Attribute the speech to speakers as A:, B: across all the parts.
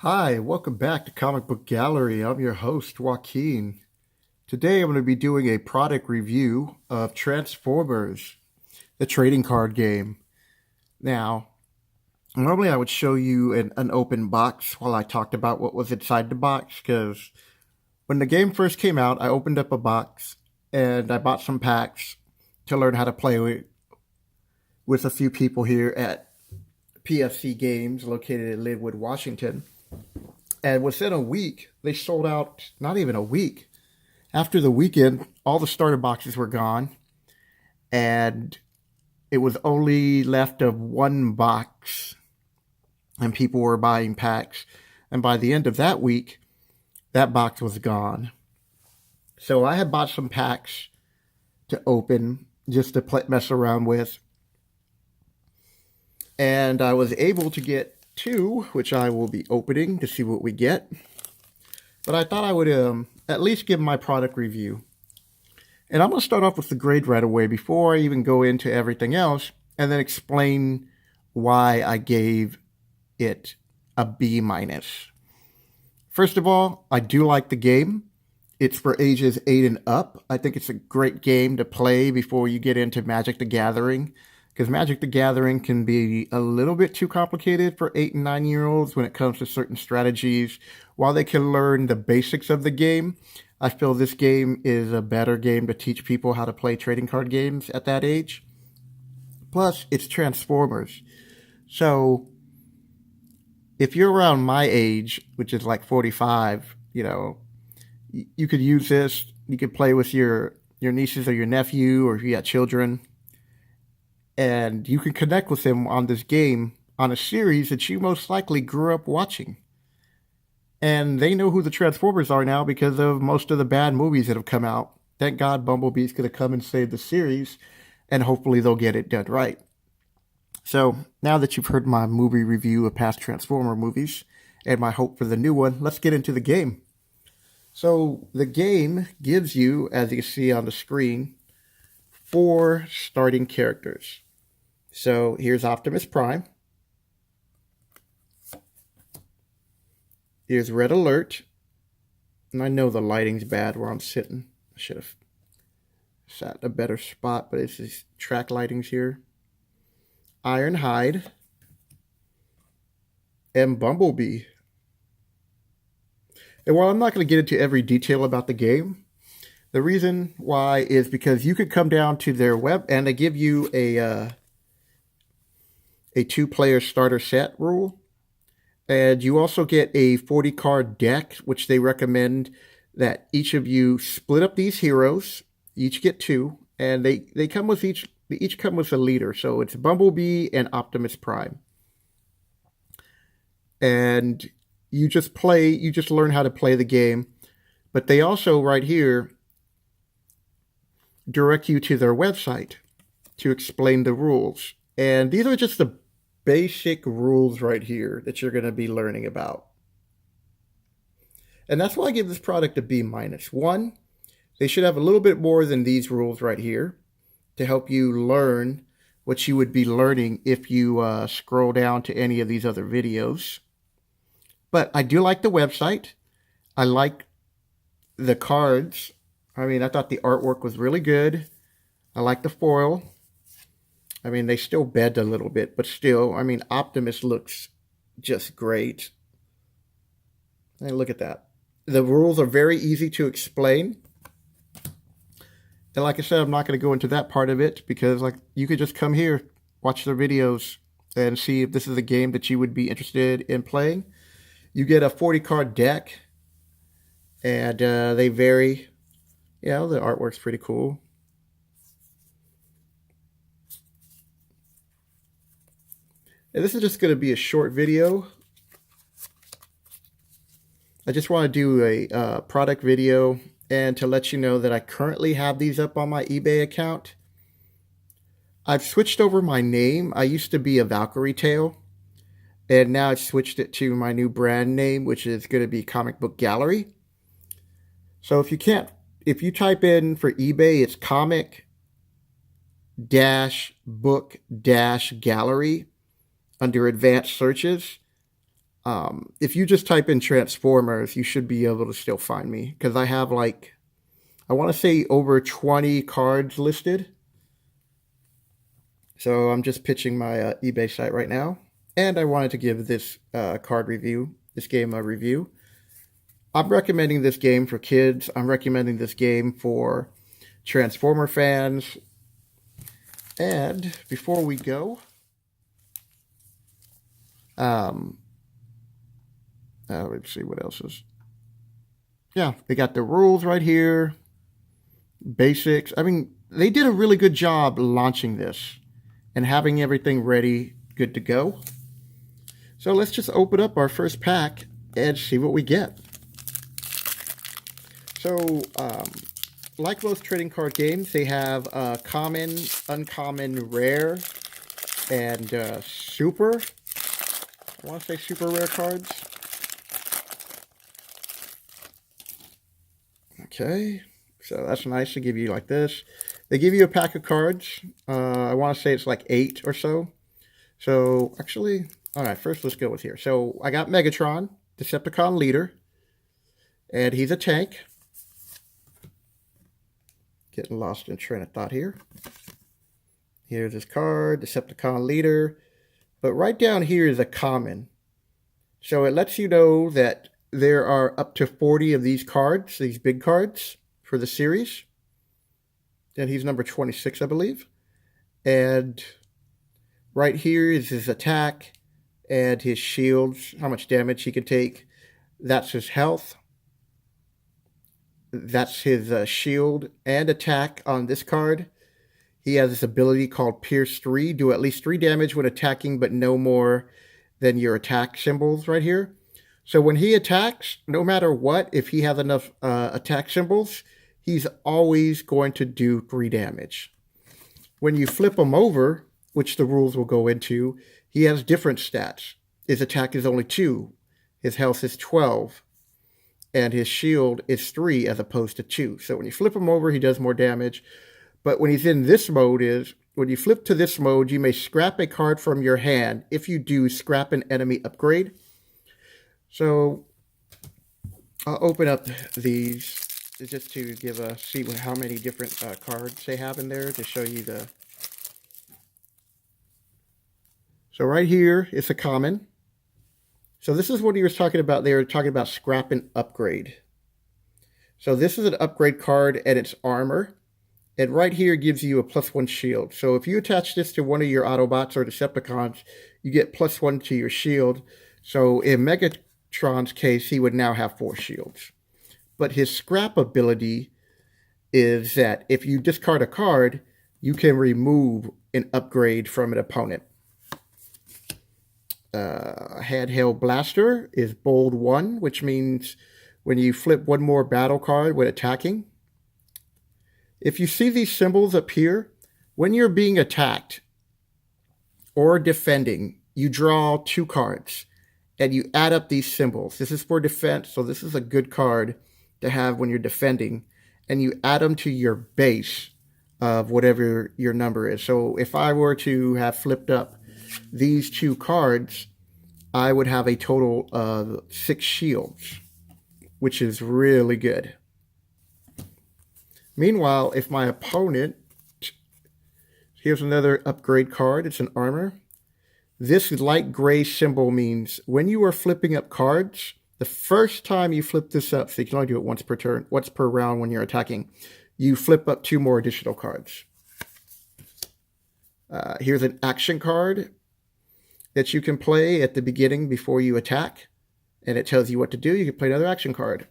A: Hi, welcome back to Comic Book Gallery. I'm your host, Joaquin. Today I'm going to be doing a product review of Transformers, the trading card game. Now, normally I would show you an open box while I talked about what was inside the box, because when the game first came out, I opened up a box and I bought some packs to learn how to play with a few people here at PFC Games located in Linwood, Washington. And within a week, they sold out, not even a week. After the weekend, all the starter boxes were gone. And it was only left of one box. And people were buying packs. And by the end of that week, that box was gone. So I had bought some packs to open just to mess around with. And I was able to get two, which I will be opening to see what we get. But I thought I would at least give my product review. And I'm going to start off with the grade right away before I even go into everything else, and then explain why I gave it a B minus. First of all, I do like the game. It's for ages 8 and up. I think it's a great game to play before you get into Magic the Gathering, because Magic the Gathering can be a little bit too complicated for 8 and 9-year-olds when it comes to certain strategies. While they can learn the basics of the game, I feel this game is a better game to teach people how to play trading card games at that age. Plus, it's Transformers. So, if you're around my age, which is like 45, you could use this. You could play with your nieces or your nephew, or if you got children, and you can connect with them on this game on a series that you most likely grew up watching. And they know who the Transformers are now because of most of the bad movies that have come out. Thank God Bumblebee's going to come and save the series, and hopefully they'll get it done right. So now that you've heard my movie review of past Transformer movies and my hope for the new one, let's get into the game. So the game gives you, as you see on the screen, 4 starting characters. So here's Optimus Prime. Here's Red Alert. And I know the lighting's bad where I'm sitting. I should have sat in a better spot, but it's just track lightings here. Ironhide. And Bumblebee. And while I'm not going to get into every detail about the game, the reason why is because you could come down to their web and they give you a 2-player starter set rule. And you also get a 40-card deck, which they recommend that each of you split up these heroes. Each get 2, and they come with each come with a leader. So it's Bumblebee and Optimus Prime. And you just learn how to play the game. But they also, right here, direct you to their website to explain the rules. And these are just the basic rules right here that you're going to be learning about. And that's why I give this product a B minus. 1, they should have a little bit more than these rules right here to help you learn what you would be learning if you scroll down to any of these other videos. But I do like the website. I like the cards. I thought the artwork was really good. I like the foil. They still bend a little bit, but still, Optimus looks just great. And look at that. The rules are very easy to explain. And like I said, I'm not going to go into that part of it because you could just come here, watch their videos, and see if this is a game that you would be interested in playing. You get a 40-card deck, and they vary. The artwork's pretty cool. And this is just going to be a short video. I just want to do a product video and to let you know that I currently have these up on my eBay account. I've switched over my name. I used to be a Valkyrie Tail, and now I've switched it to my new brand name, which is going to be Comic Book Gallery. So if you type in for eBay, it's comic-book-gallery under advanced searches. If you just type in Transformers, you should be able to still find me, because I have like, I want to say over 20 cards listed. So I'm just pitching my eBay site right now. And I wanted to give this card review, this game a review. I'm recommending this game for kids. I'm recommending this game for Transformer fans. And before we go, let's see what else is. Yeah, they got the rules right here. Basics. I mean, they did a really good job launching this and having everything ready, good to go. So let's just open up our first pack and see what we get. So, like most trading card games, they have common, uncommon, rare, and super. I want to say super rare cards. Okay, so that's nice to give you like this. They give you a pack of cards. I want to say it's like 8 or so. So, actually, all right, first let's go with here. So, I got Megatron, Decepticon leader, and he's a tank. Getting lost in train of thought here. Here's his card, Decepticon leader. But right down here is a common. So it lets you know that there are up to 40 of these cards, these big cards, for the series. And he's number 26, I believe. And right here is his attack and his shields, how much damage he can take. That's his health. That's his shield and attack on this card. He has this ability called Pierce 3. Do at least 3 damage when attacking, but no more than your attack symbols right here. So when he attacks, no matter what, if he has enough attack symbols, he's always going to do 3 damage. When you flip him over, which the rules will go into, he has different stats. His attack is only 2. His health is 12. And his shield is 3 as opposed to 2. So when you flip him over, he does more damage. But when he's in this mode when you flip to this mode, you may scrap a card from your hand. If you do, scrap an enemy upgrade. So I'll open up these just to see how many different cards they have in there to show you the. So right here is a common. So this is what he was talking about. They were talking about scrap and upgrade. So this is an upgrade card and it's armor. And right here gives you a +1 shield. So if you attach this to one of your Autobots or Decepticons, you get +1 to your shield. So in Megatron's case, he would now have 4 shields. But his scrap ability is that if you discard a card, you can remove an upgrade from an opponent. Handheld Blaster is bold 1, which means when you flip one more battle card when attacking. If you see these symbols up here, when you're being attacked or defending, you draw 2 cards and you add up these symbols. This is for defense, so this is a good card to have when you're defending, and you add them to your base of whatever your number is. So if I were to have flipped up these 2 cards, I would have a total of 6 shields, which is really good. Meanwhile, if my opponent, here's another upgrade card, it's an armor. This light gray symbol means when you are flipping up cards, the first time you flip this up, so you can only do it once per turn, once per round when you're attacking, you flip up 2 more additional cards. Here's an action card that you can play at the beginning before you attack, and it tells you what to do. You can play another action card.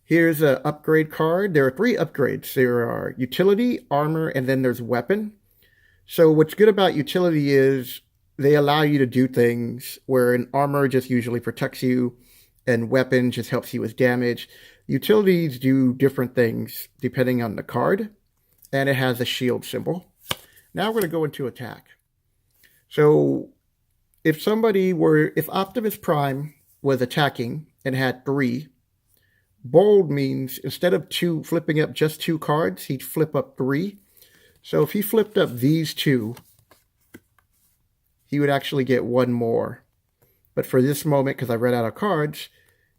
A: Here's an upgrade card. There are 3 upgrades. There are utility, armor, and then there's weapon. So what's good about utility is they allow you to do things where an armor just usually protects you and weapon just helps you with damage. Utilities do different things depending on the card, and it has a shield symbol. Now we're going to go into attack. So if Optimus Prime was attacking and had 3, bold means instead of flipping up just 2 cards, he'd flip up 3. So if he flipped up these 2, he would actually get 1 more. But for this moment, because I ran out of cards,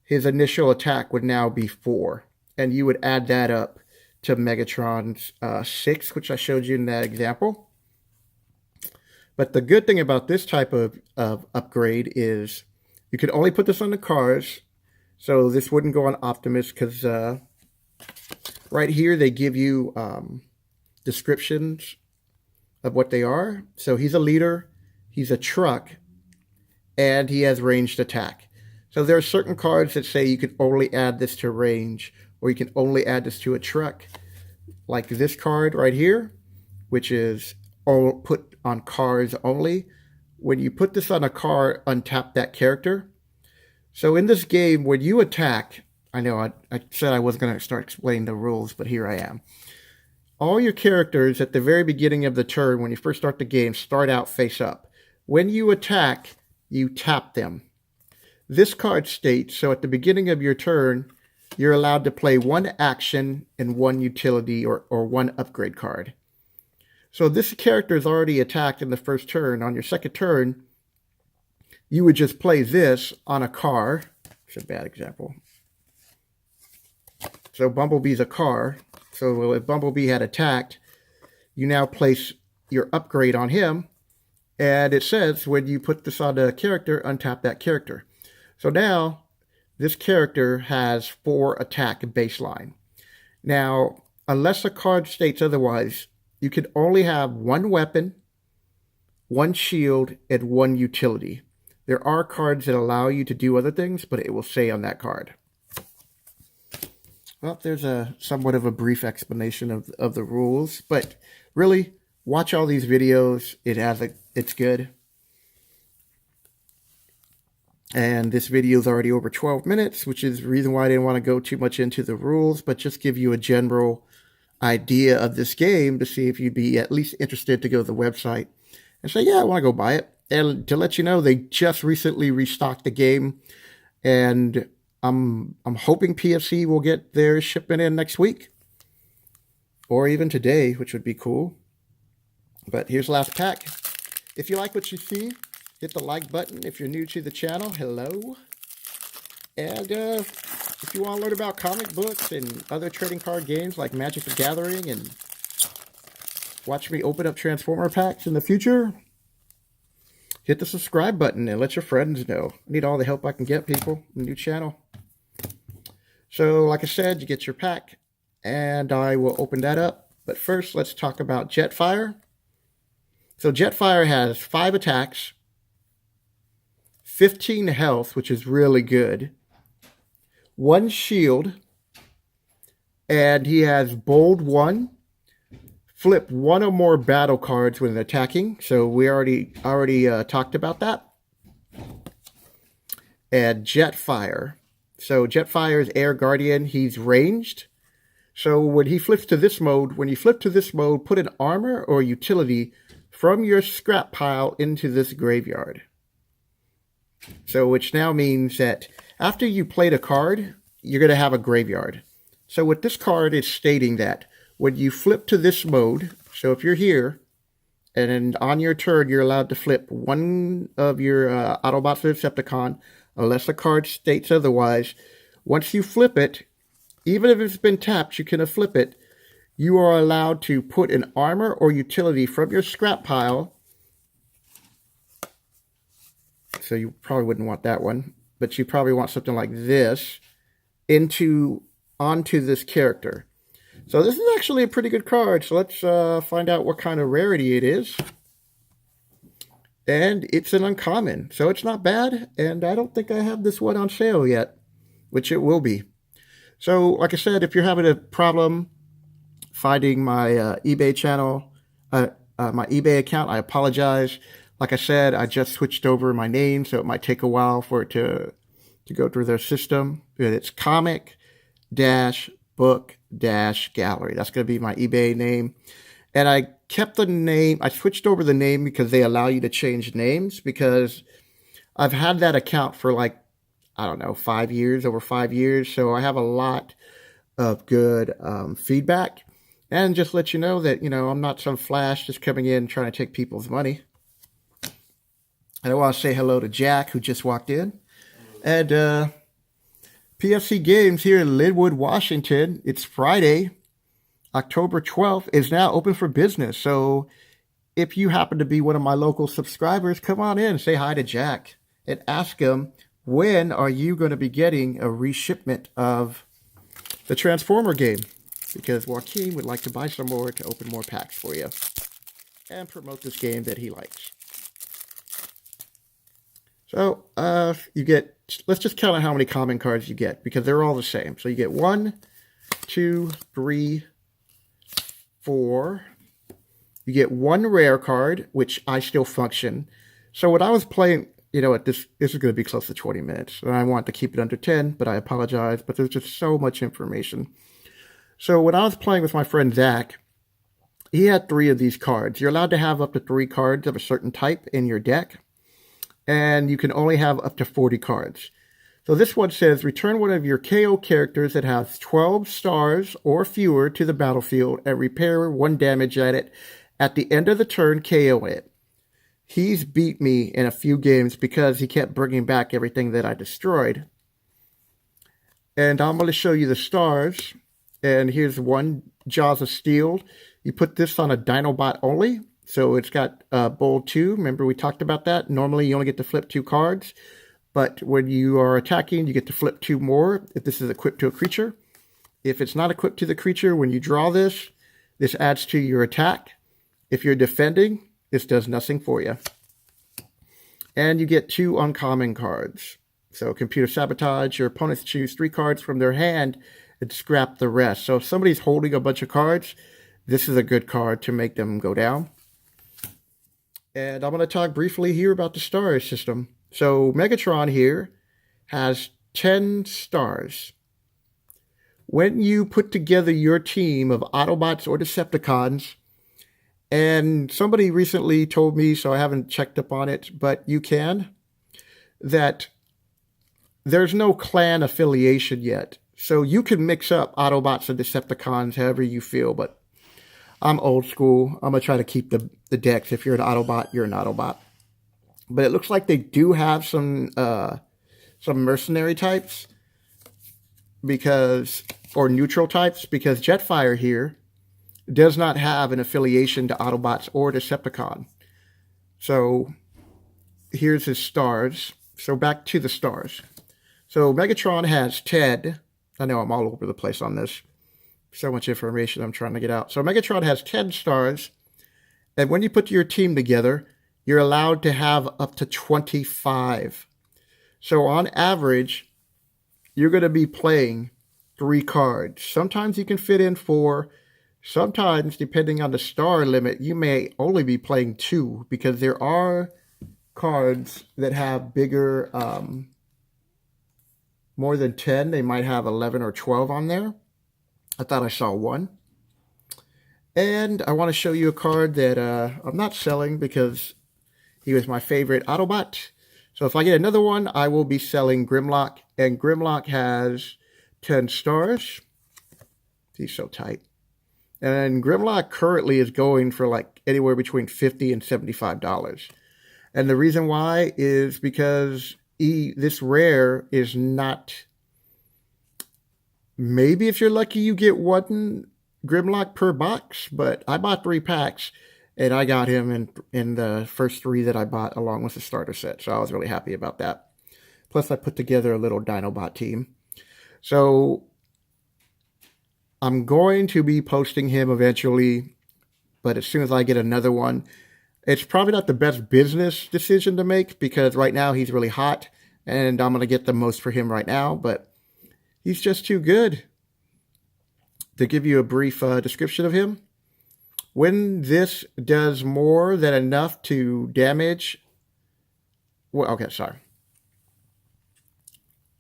A: his initial attack would now be 4. And you would add that up to Megatron's 6, which I showed you in that example. But the good thing about this type of upgrade is you could only put this on the cars. So this wouldn't go on Optimus because right here they give you descriptions of what they are. So he's a leader, he's a truck, and he has ranged attack. So there are certain cards that say you can only add this to range, or you can only add this to a truck. Like this card right here, which is all put on cars only. When you put this on a car, untap that character. So in this game, when you attack, I know I said I wasn't going to start explaining the rules, but here I am. All your characters at the very beginning of the turn, when you first start the game, start out face up. When you attack, you tap them. This card states, so at the beginning of your turn, you're allowed to play 1 action and 1 utility or 1 upgrade card. So this character is already attacked in the first turn. On your second turn, you would just play this on a car. It's a bad example. So Bumblebee's a car. So if Bumblebee had attacked, you now place your upgrade on him. And it says when you put this on a character, untap that character. So now this character has 4 attack baseline. Now, unless a card states otherwise, you can only have 1 weapon, 1 shield, and 1 utility. There are cards that allow you to do other things, but it will say on that card. Well, there's somewhat of a brief explanation of the rules, but really, watch all these videos. It's good. And this video is already over 12 minutes, which is the reason why I didn't want to go too much into the rules, but just give you a general idea of this game to see if you'd be at least interested to go to the website and say, yeah, I want to go buy it. And to let you know, they just recently restocked the game, and I'm hoping PFC will get their shipment in next week or even today, which would be cool. But here's the last pack. If you like what you see, hit the like button. If you're new to the channel, hello. And if you want to learn about comic books and other trading card games like Magic the Gathering and watch me open up Transformer packs in the future, hit the subscribe button and let your friends know. I need all the help I can get, people. New channel. So, like I said, you get your pack, and I will open that up. But first, let's talk about Jetfire. So, Jetfire has 5 attacks, 15 health, which is really good, 1 shield, and he has Bold 1. Flip 1 or more battle cards when attacking. So we already talked about that. And Jetfire. So Jetfire's Air Guardian, he's ranged. So when he flips to this mode, put an armor or utility from your scrap pile into this graveyard. So which now means that after you played a card, you're going to have a graveyard. So with this card, it's stating that when you flip to this mode, so if you're here, and then on your turn, you're allowed to flip 1 of your Autobots or Decepticon, unless the card states otherwise. Once you flip it, even if it's been tapped, you can flip it. You are allowed to put an armor or utility from your scrap pile. So you probably wouldn't want that one, but you probably want something like this onto this character. So this is actually a pretty good card. So let's find out what kind of rarity it is. And it's an uncommon, so it's not bad. And I don't think I have this one on sale yet, which it will be. So like I said, if you're having a problem finding my eBay channel, my eBay account, I apologize. Like I said, I just switched over my name, so it might take a while for it to go through their system. But it's comic-book-gallery. That's going to be my eBay name. And I kept the name. I switched over the name because they allow you to change names, because I've had that account for like, I don't know, 5 years, over 5 years. So I have a lot of good feedback. And just let you know that, I'm not some flash just coming in trying to take people's money. And I want to say hello to Jack, who just walked in. And PFC Games here in Linwood, Washington. It's Friday, October 12th, is now open for business. So if you happen to be one of my local subscribers, come on in, say hi to Jack, and ask him, when are you going to be getting a reshipment of the Transformer game? Because Joaquin would like to buy some more to open more packs for you and promote this game that he likes. So you get, let's just count on how many common cards you get, because they're all the same. So you get 1, 2, 3, 4. You get 1 rare card, which I still function. So when I was playing, you know, this is going to be close to 20 minutes. And I want to keep it under 10, but I apologize. But there's just so much information. So when I was playing with my friend Zach, he had 3 of these cards. You're allowed to have up to 3 cards of a certain type in your deck. And you can only have up to 40 cards. So this one says, return one of your KO characters that has 12 stars or fewer to the battlefield and repair 1 damage at it. At the end of the turn, KO it. He's beat me in a few games because he kept bringing back everything that I destroyed. And I'm going to show you the stars. And here's 1 Jaws of Steel. You put this on a Dinobot only. So it's got Bold 2. Remember we talked about that? Normally you only get to flip 2 cards. But when you are attacking, you get to flip 2 more if this is equipped to a creature. If it's not equipped to the creature, when you draw this, this adds to your attack. If you're defending, this does nothing for you. And you get 2 uncommon cards. So Computer Sabotage, your opponents choose 3 cards from their hand and scrap the rest. So if somebody's holding a bunch of cards, this is a good card to make them go down. And I'm going to talk briefly here about the star system. So Megatron here has 10 stars. When you put together your team of Autobots or Decepticons, and somebody recently told me, so I haven't checked up on it, but you can, that there's no clan affiliation yet. So you can mix up Autobots and Decepticons however you feel, but I'm old school. I'm going to try to keep the decks. If you're an Autobot, you're an Autobot. But it looks like they do have some mercenary types, or neutral types, because Jetfire here does not have an affiliation to Autobots or Decepticon. So here's his stars. So back to the stars. So Megatron has Ted. I know I'm all over the place on this. So much information I'm trying to get out. So Megatron has 10 stars. And when you put your team together, you're allowed to have up to 25. So on average, you're going to be playing 3 cards. Sometimes you can fit in 4. Sometimes, depending on the star limit, you may only be playing 2, because there are cards that have bigger, more than 10. They might have 11 or 12 on there. I thought I saw 1. And I want to show you a card that I'm not selling because he was my favorite Autobot. So if I get another one, I will be selling Grimlock. And Grimlock has 10 stars. He's so tight. And Grimlock currently is going for like anywhere between $50 and $75. And the reason why is because this rare is not... Maybe if you're lucky, you get 1 Grimlock per box, but I bought 3 packs, and I got him in the first 3 that I bought along with the starter set, so I was really happy about that. Plus, I put together a little Dinobot team. So, I'm going to be posting him eventually, but as soon as I get another one, it's probably not the best business decision to make, because right now he's really hot, and I'm going to get the most for him right now, but he's just too good. To give you a brief description of him, when this does more than enough to damage... Well, okay, sorry.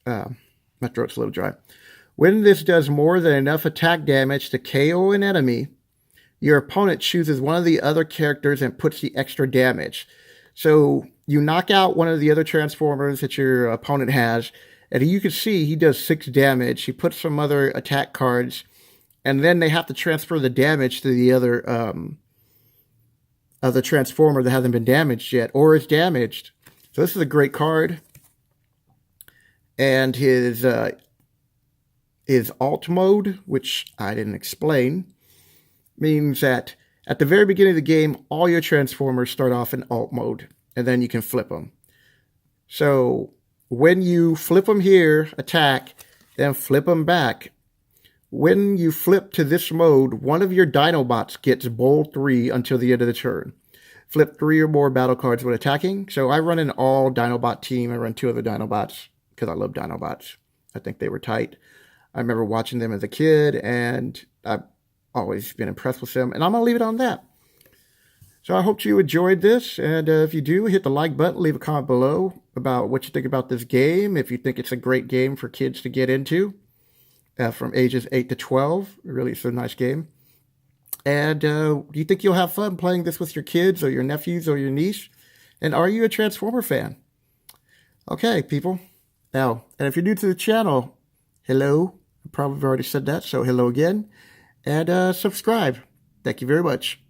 A: My throat's a little dry. When this does more than enough attack damage to KO an enemy, your opponent chooses one of the other characters and puts the extra damage. So you knock out one of the other Transformers that your opponent has, and you can see he does 6 damage. He puts some other attack cards, and then they have to transfer the damage to the other Transformer that hasn't been damaged yet, or is damaged. So this is a great card. And his alt mode, which I didn't explain, means that at the very beginning of the game, all your Transformers start off in alt mode, and then you can flip them. So when you flip them here, attack, then flip them back. When you flip to this mode, one of your Dinobots gets Bowl 3 until the end of the turn. Flip 3 or more battle cards when attacking. So I run an all Dinobot team. I run 2 of the Dinobots because I love Dinobots. I think they were tight. I remember watching them as a kid, and I've always been impressed with them. And I'm going to leave it on that. So I hope you enjoyed this. And if you do, hit the like button. Leave a comment below about what you think about this game. If you think it's a great game for kids to get into from ages 8 to 12. Really, it's a nice game. And do you think you'll have fun playing this with your kids or your nephews or your niece? And are you a Transformer fan? Okay, people. Now, and if you're new to the channel, hello. I probably already said that, so hello again. And subscribe. Thank you very much.